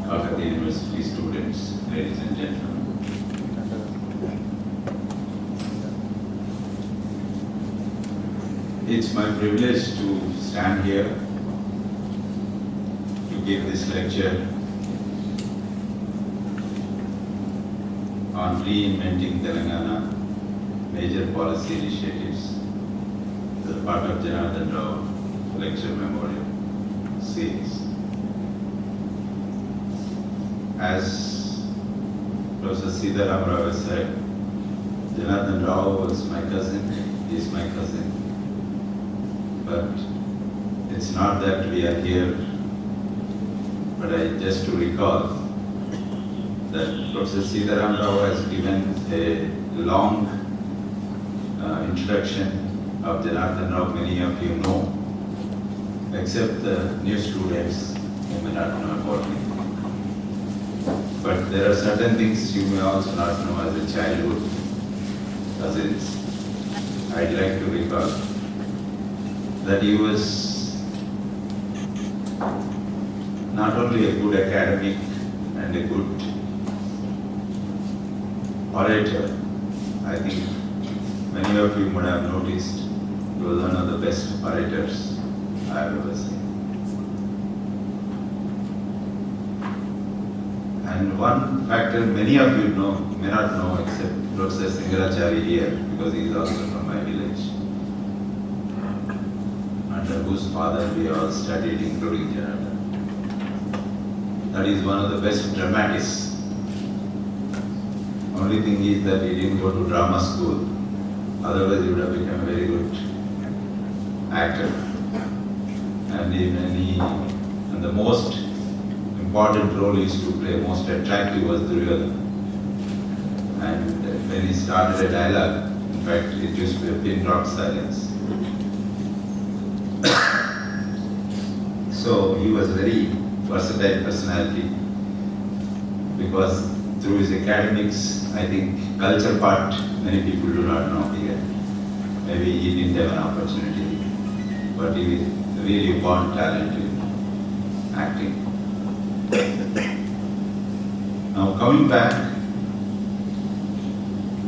of the university students, ladies and gentlemen. It's my privilege to stand here to give this lecture on reinventing Telangana major policy initiatives as a part of Janardhan lecture memorial series. As Professor Paparao has said, Janardhan was my cousin, he is my cousin. But it's not that we are here, but just to recall that Professor Paparao has given a long introduction of Janardhan, many of you know, except the new students who may not know about him. But there are certain things you may also not know as a childhood cousins. I'd like to recall that he was not only a good academic and a good orator. I think many of you would have noticed he was one of the best orators I have ever seen. And one factor many of you may not know except Professor Singarachari here, because he is also from my village, under whose father we all studied, including Janardhan. That is one of the best dramatists. Only thing is that he didn't go to drama school, otherwise he would have become a very good actor. And the most important role he used to play, most attractive, was Biyyala. And when he started a dialogue, in fact it used to be a pin drop silence. So he was very versatile personality, because through his academics, I think culture part many people do not know here. Maybe he didn't have an opportunity, but he was really born talent in acting. Now coming back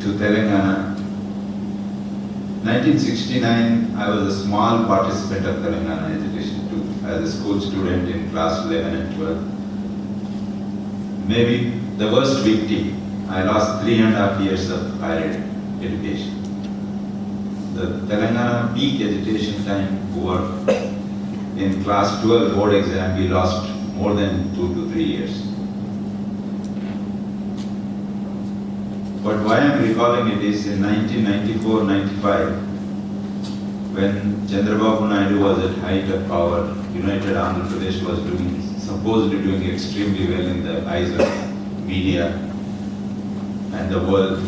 to Telangana, 1969 I was a small participant of Telangana education too, as a school student in class 11 and 12. Maybe the worst victim, I lost 3.5 years of higher education. The Telangana peak education time poor, in class 12 board exam we lost more than 2 to 3 years. But why I am recalling it is in 1994-95, when Chandrababu Naidu was at height of power, United Andhra Pradesh was supposedly doing extremely well in the eyes of media and the world.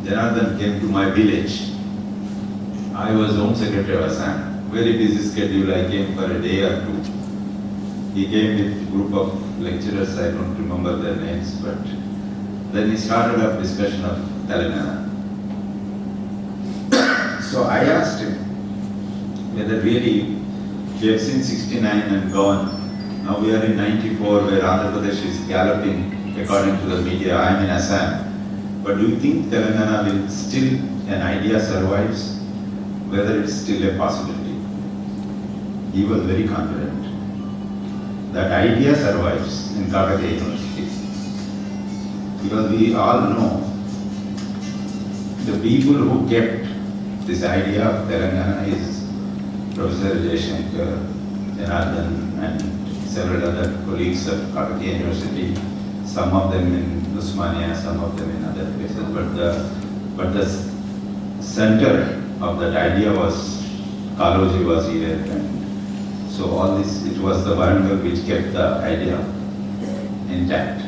Janardhan came to my village. I was Home Secretary of Assam. Very busy schedule. I came for a day or two. He came with a group of lecturers. I don't remember their names, but then he started a discussion of Telangana. So I asked him whether really we have seen 69 and gone. Now we are in 94, where Andhra Pradesh is galloping according to the media. I am in Assam. But do you think Telangana will still, an idea survives? Whether it's still a possibility? He was very confident that idea survives in Kakatiya University. Because we all know the people who kept this idea of Telangana is Professor Jaishankar, Janardhan, and several other colleagues of Kakatiya University, some of them in Usmania, some of them in other places. But the center of that idea was, Kaloji was here, and so all this, it was the Warangal which kept the idea intact.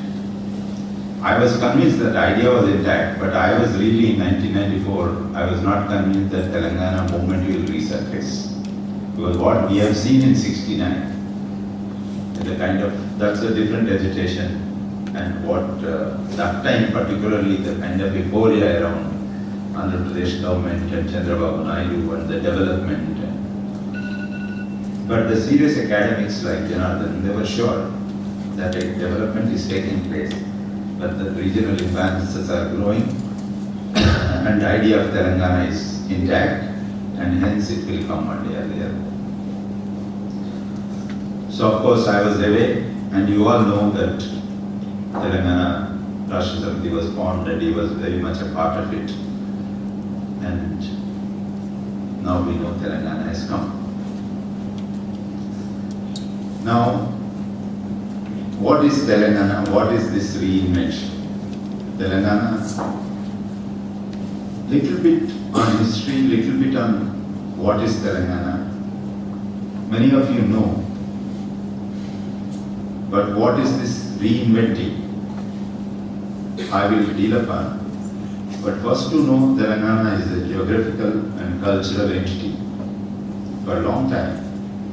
I was convinced that the idea was intact, but I was really, in 1994, I was not convinced that Telangana movement will resurface. Because what we have seen in 69, that's a different agitation, and what that time particularly, the kind of euphoria around Andhra Pradesh government and Chandrababu Naidu and the development. But the serious academics like Janardhan, they were sure that a development is taking place, but the regional imbalances are growing and the idea of Telangana is intact, and hence it will come one day or the other. So of course I was away, and you all know that Telangana Rashtra Samiti was formed and he was very much a part of it. And now we know Telangana has come. Now, what is Telangana? What is this reinvention? Telangana, little bit on history, little bit on what is Telangana. Many of you know, but what is this reinventing? I will deal upon. But first to know, Telangana is a geographical and cultural entity for a long time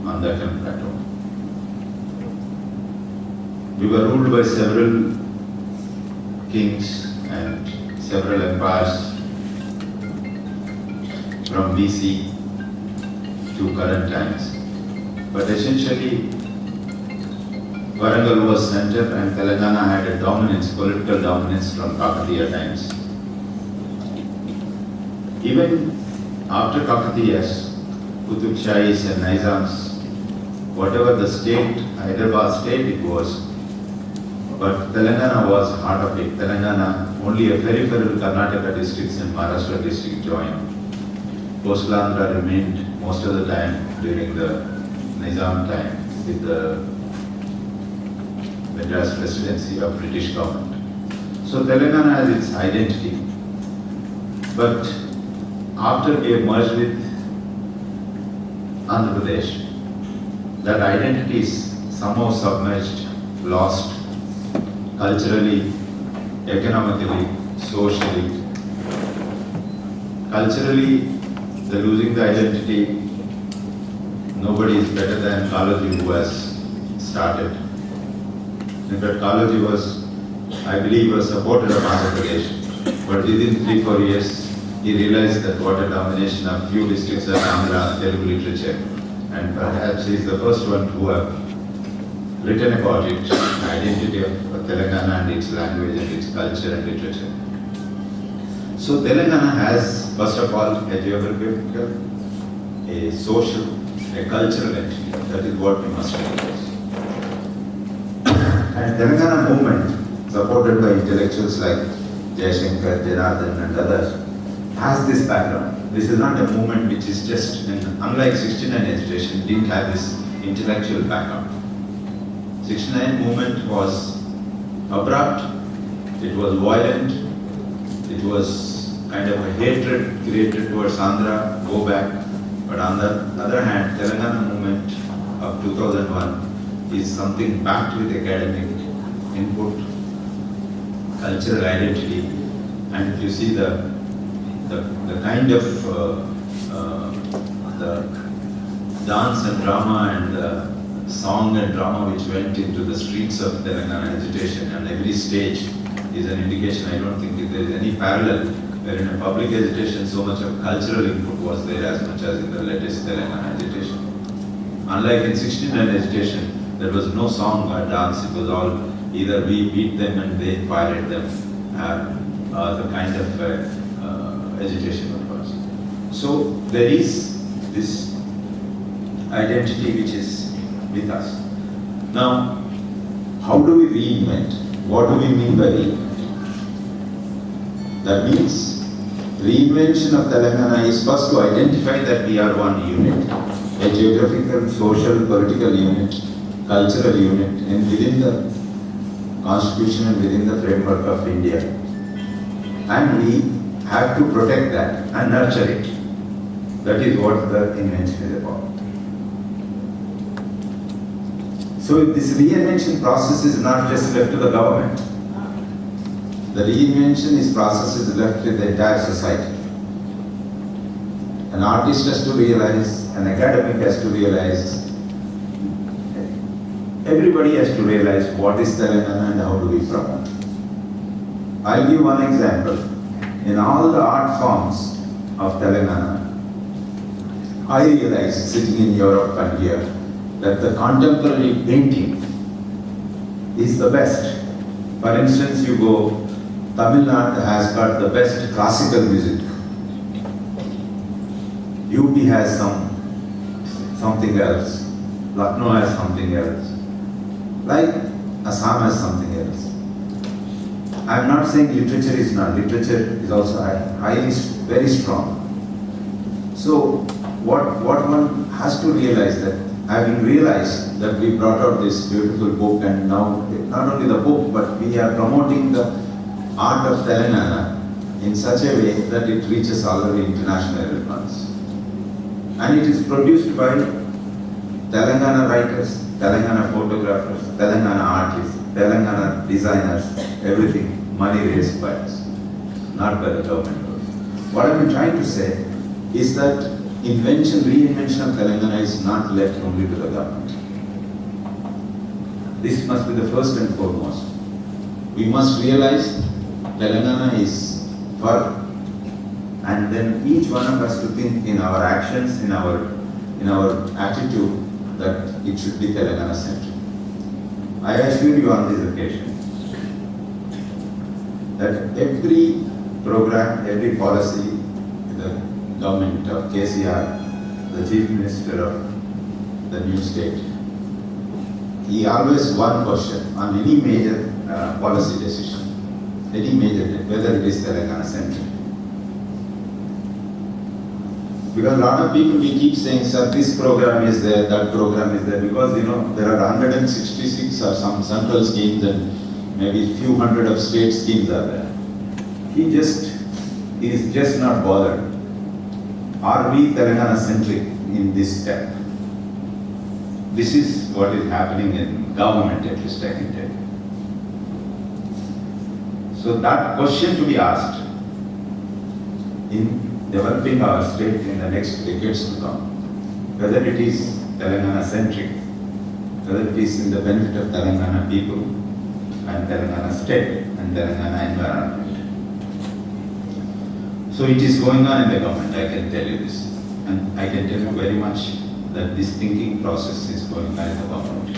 on the Deccan Plateau. We were ruled by several kings and several empires from BC to current times. But essentially, Warangal was center and Telangana had a dominance, political dominance from Kakatiya times. Even after Kakatiyas, Qutub Shahis and Nizams, whatever the state, Hyderabad state it was, but Telangana was heart of it. Telangana, only a peripheral Karnataka districts and Maharashtra district joined. Coastal Andhra remained most of the time during the Nizam time with the Madras presidency of British government. So Telangana has its identity. But after we merged with Andhra Pradesh, that identity is somehow submerged, lost, culturally, economically, socially. Culturally, the losing the identity, nobody is better than Kalaji who has started. In fact, Kalaji was, I believe, a supporter of Andhra Pradesh, but within 3-4 years, he realized that what a domination of few districts of Andhra Telugu literature, and perhaps he is the first one to have written about it, the identity of Telangana and its language and its culture and literature. So Telangana has, first of all, a geographical, a social, a cultural entity. That is what we must recognize. And Telangana movement, supported by intellectuals like Jaishankar, Janardhan and others, has this background. This is not a movement which is just, unlike 69 agitation, didn't have this intellectual background. 69 movement was abrupt, it was violent, it was kind of a hatred created towards Andhra, go back. But on the other hand, Telangana movement of 2001 is something backed with academic input, cultural identity, and if you see the kind of the dance and drama and the song and drama which went into the streets of Telangana agitation, and every stage is an indication. I don't think there is any parallel where in a public agitation so much of cultural input was there as much as in the latest Telangana agitation. Unlike in 69 agitation, there was no song or dance, it was all either we beat them and they fired them, the kind of agitation of course. So there is this identity which is with us. Now, how do we reinvent? What do we mean by reinvent? That means reinvention of Telangana is first to identify that we are one unit, a geographical, social, political unit, cultural unit, and within the constitution and within the framework of India. And we have to protect that and nurture it. That is what the invention is about. So this reinvention process is not just left to the government. The reinvention process is left with the entire society. An artist has to realize, an academic has to realize, everybody has to realize what is Telangana and how do we promote. I'll give one example. In all the art forms of Telangana, I realized sitting in Europe and here that the contemporary painting is the best. For instance, you go, Tamil Nadu has got the best classical music. UP has something else. Lucknow has something else. Like Assam has something else. I am not saying literature is not. Literature is also highly, very strong. So what one has to realize that, having realized that we brought out this beautiful book, and now not only the book, but we are promoting the art of Telangana in such a way that it reaches all the international relevance. And it is produced by Telangana writers, Telangana photographers, Telangana artists, Telangana designers, everything, money raised by us, not by the government. What I am trying to say is that reinvention of Telangana is not left only to the government. This must be the first and foremost. We must realize Telangana is for, and then each one of us to think in our actions, in our attitude, that it should be Telangana centric. I assure you on this occasion that every program, every policy, the government of KCR, the Chief Minister of the new state, he always one question on any major policy decision, any major, whether it is Telangana centric. Because a lot of people, we keep saying, sir, this program is there, that program is there, because there are 166 or some central schemes and maybe few hundred of state schemes are there. He is just not bothered. Are we Telangana centric in this step? This is what is happening in government, at least I can tell you. So that question to be asked in developing our state in the next decades to come, whether it is Telangana centric, whether it is in the benefit of Telangana people and Telangana state and Telangana environment. So it is going on in the government, I can tell you this. And I can tell you very much that this thinking process is going on in the government.